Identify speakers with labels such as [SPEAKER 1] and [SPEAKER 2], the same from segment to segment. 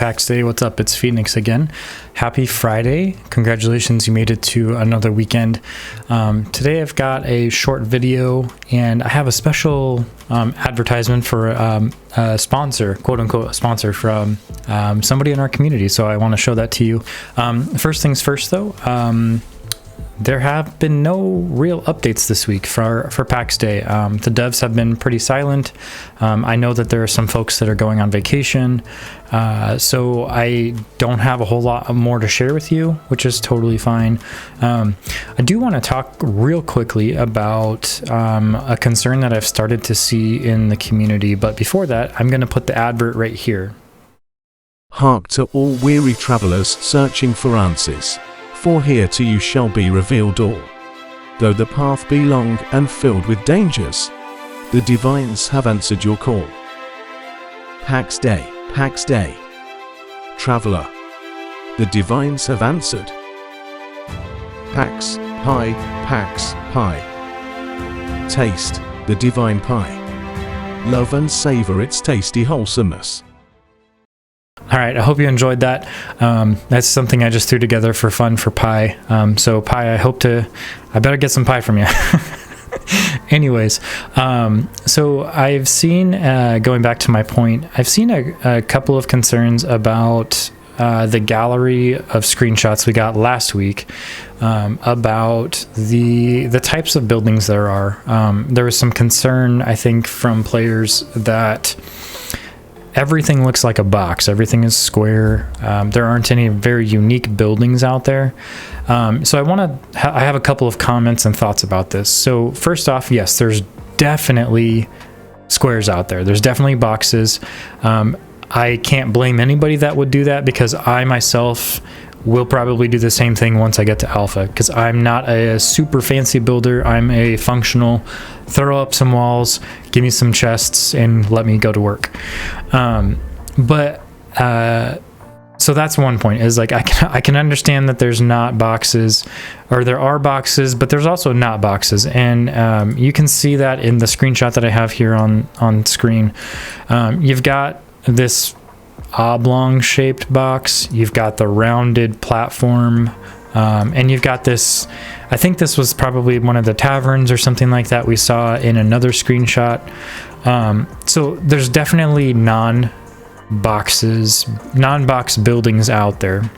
[SPEAKER 1] Pax Day. What's up? It's Phoenix again. Happy Friday. Congratulations, you made it to another weekend. Today I've got a short video and I have a special advertisement for a sponsor, quote unquote sponsor from somebody in our community. So I want to show that to you. First things first though, there have been no real updates this week for Pax Day. The devs have been pretty silent. I know that there are some folks that are going on vacation, so I don't have a whole lot more to share with you, which is totally fine. I do want to talk real quickly about a concern that I've started to see in the community, but before that, I'm going to put the advert right here.
[SPEAKER 2] Hark to all weary travelers searching for answers. For here to you shall be revealed all. Though the path be long and filled with dangers, the divines have answered your call. Pax Day, Pax Day. Traveler, the divines have answered. Pax, pie, Pax, pie. Taste, the divine pie. Love and savor its tasty wholesomeness.
[SPEAKER 1] All right, I hope you enjoyed that. That's something I just threw together for fun for pie. So pie, I better get some pie from you. Anyways, so I've seen, going back to my point, I've seen a couple of concerns about the gallery of screenshots we got last week about the types of buildings there are. There was some concern, I think, from players that everything looks like a box. Everything is square. There aren't any very unique buildings out there. So I have a couple of comments and thoughts about this. So first off, yes, there's definitely squares out there. There's definitely boxes. I can't blame anybody that would do that because I myself will probably do the same thing once I get to alpha, because I'm not a super fancy builder. I'm a functional, throw up some walls, give me some chests, and let me go to work. So that's one point, is like I can understand that there's not boxes, or there are boxes, but there's also not boxes, and you can see that in the screenshot that I have here on screen. You've got this oblong shaped box, you've got the rounded platform, and you've got this, I think this was probably one of the taverns or something like that we saw in another screenshot. So there's definitely non-box buildings out there.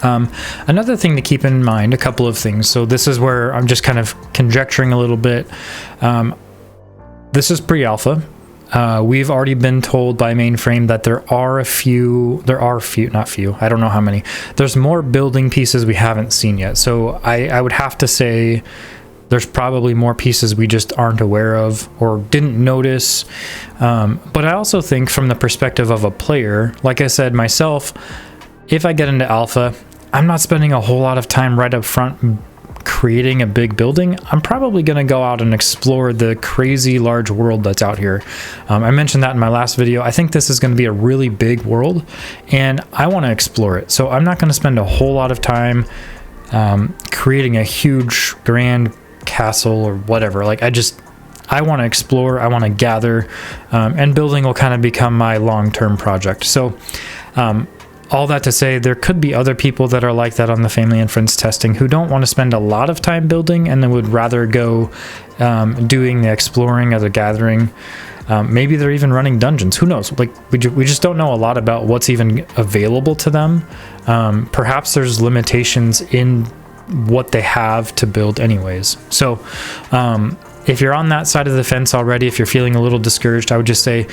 [SPEAKER 1] Another thing to keep in mind, a couple of things. So this is where I'm just kind of conjecturing a little bit. This is pre-alpha. We've already been told by Mainframe that there are not few, I don't know how many. There's more building pieces we haven't seen yet. So I would have to say there's probably more pieces we just aren't aware of or didn't notice. But I also think from the perspective of a player, like I said myself, if I get into alpha, I'm not spending a whole lot of time right up front creating a big building. I'm probably going to go out and explore the crazy large world that's out here. I mentioned that in my last video. I think this is going to be a really big world and I want to explore it. So I'm not going to spend a whole lot of time creating a huge grand castle or whatever. Like I want to explore, I want to gather, and building will kind of become my long-term project. So all that to say, there could be other people that are like that on the family and friends testing who don't want to spend a lot of time building and then would rather go doing the exploring or the gathering. Maybe they're even running dungeons. Who knows? Like we just don't know a lot about what's even available to them. Perhaps there's limitations in what they have to build anyways. So if you're on that side of the fence already, if you're feeling a little discouraged, I would just say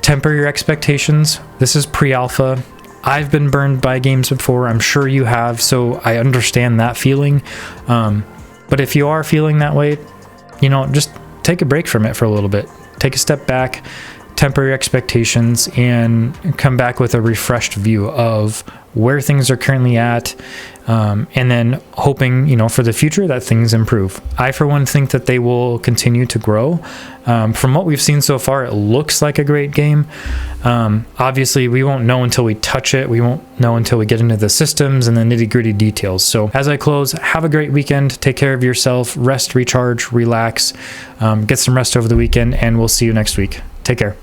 [SPEAKER 1] temper your expectations. This is pre-alpha. I've been burned by games before. I'm sure you have, so I understand that feeling. But if you are feeling that way, just take a break from it for a little bit. Take a step back, temper your expectations, and come back with a refreshed view of where things are currently at, and then hoping, for the future that things improve. I, for one, think that they will continue to grow. From what we've seen so far, it looks like a great game. Obviously, we won't know until we touch it. We won't know until we get into the systems and the nitty-gritty details. So as I close, have a great weekend. Take care of yourself. Rest, recharge, relax. Get some rest over the weekend, and we'll see you next week. Take care.